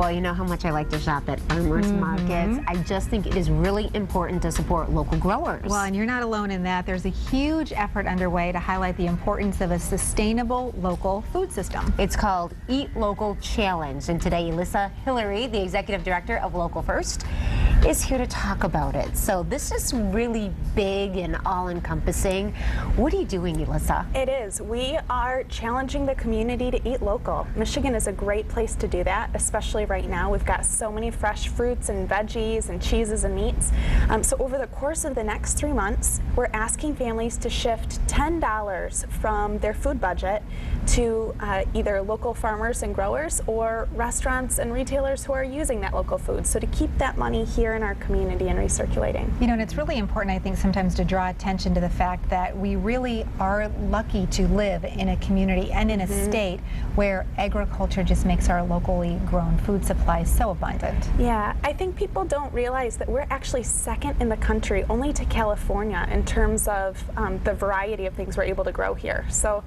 Well, you know how much I like to shop at farmers markets. I just think it is really important to support local growers. Well, and you're not alone in that. There's a huge effort underway to highlight the importance of a sustainable local food system. It's called Eat Local Challenge, and today Alyssa Hillary, the executive director of Local First, is here to talk about it. So this is really big and all-encompassing. What are you doing, Alyssa? It is. We are challenging the community to eat local. Michigan is a great place to do that, especially right now. We've got so many fresh fruits and veggies and cheeses and meats. So over the course of the next 3 months, we're asking families to shift $10 from their food budget to either local farmers and growers or restaurants and retailers who are using that local food. So to keep that money here in our community and recirculating. You know, and it's really important, I think, sometimes to draw attention to the fact that we really are lucky to live in a community and in a state where agriculture just makes our locally grown food supply so abundant. Yeah, I think people don't realize that we're actually second in the country only to California in terms of the variety of things we're able to grow here. So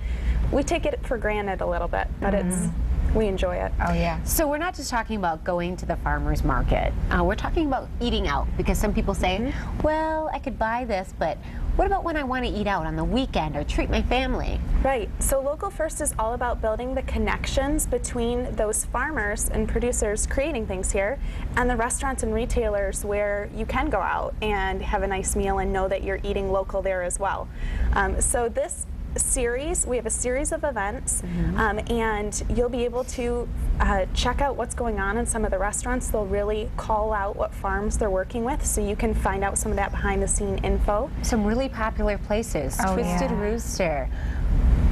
we take it for granted a little bit, but we enjoy it. Oh, yeah. So we're not just talking about going to the farmer's market. We're talking about eating out, because some people say, well, I could buy this, but what about when I want to eat out on the weekend or treat my family? Right. So Local First is all about building the connections between those farmers and producers creating things here and the restaurants and retailers where you can go out and have a nice meal and know that you're eating local there as well. So this series, we have a series of events, and you'll be able to check out what's going on in some of the restaurants. They'll really call out what farms they're working with, so you can find out some of that behind the scene info. Some really popular places, Twisted Rooster,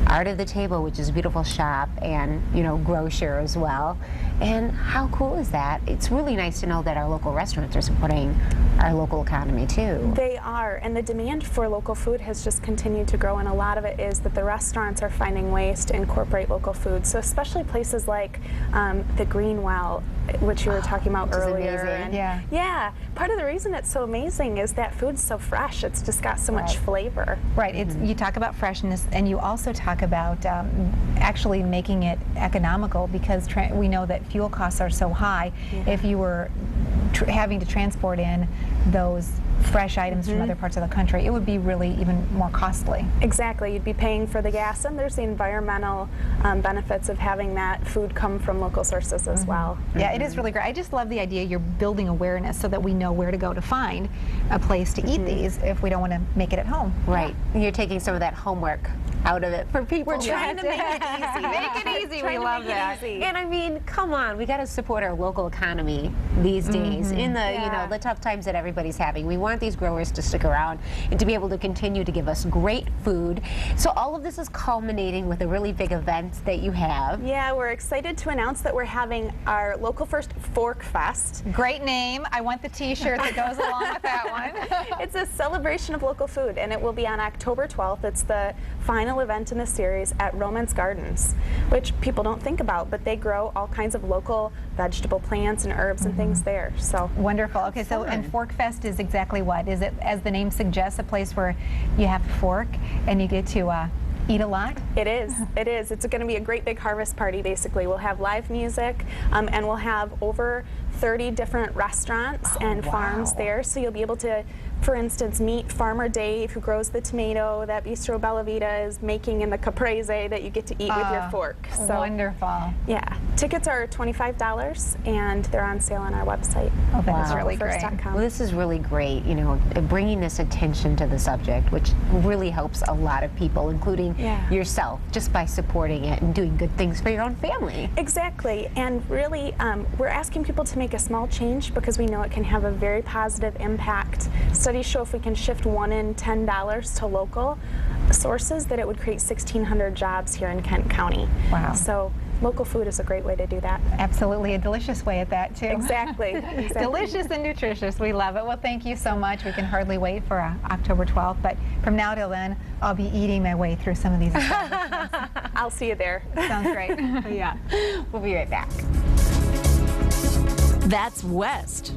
Art of the Table, which is a beautiful shop, and grocer as well. And how cool is that? It's really nice to know that our local restaurants are supporting our local economy too. They are, and the demand for local food has just continued to grow, and a lot of it is that the restaurants are finding ways to incorporate local food. So especially places like the Greenwell, which you were talking about earlier. Amazing. And yeah, part of the reason it's so amazing is that food's so fresh. It's just got so much flavor. Right. You talk about freshness, and you also talk about actually making it economical, because we know that fuel costs are so high. If you were having to transport in those fresh items from other parts of the country, it would be really even more costly. Exactly. You'd be paying for the gas, and there's the environmental benefits of having that food come from local sources as well. Yeah, it is really great. I just love the idea you're building awareness so that we know where to go to find a place to eat these if we don't want to make it at home. Right. You're taking some of that homework out of it for people. We're trying to make it easy. Make it easy. We love that. And I mean, come on, we got to support our local economy these days in the the tough times that everybody's having. We want these growers to stick around and to be able to continue to give us great food. So all of this is culminating with a really big event that you have. Yeah, we're excited to announce that we're having our Local First Fork Fest. Great name. I want the t-shirt that goes along with that one. It's a celebration of local food, and it will be on October 12th. It's the final event in the series at Romance Gardens, which people don't think about, but they grow all kinds of local vegetable plants and herbs and things there. So wonderful. Okay, so and Fork Fest is exactly what? Is it, as the name suggests, a place where you have a fork and you get to eat a lot? It is. It is. It's going to be a great big harvest party, basically. We'll have live music, and we'll have over 30 different restaurants and farms there, so you'll be able to, for instance, meet Farmer Dave, who grows the tomato that Bistro Bella Vita is making in the caprese that you get to eat with your fork. So wonderful. Yeah. Tickets are $25, and they're on sale on our website. Oh, that's really great. Well, this is really great, bringing this attention to the subject, which really helps a lot of people, including yourself, just by supporting it and doing good things for your own family. Exactly. And really, we're asking people to make a small change because we know it can have a very positive impact. Studies show if we can shift $1 in $10 to local sources, that it would create 1,600 jobs here in Kent County. Wow. So local food is a great way to do that. Absolutely, a delicious way at that too. Exactly. Delicious and nutritious. We love it. Well, thank you so much. We can hardly wait for October 12th, but from now till then, I'll be eating my way through some of these establishments. I'll see you there. Sounds great. Yeah. We'll be right back. That's West.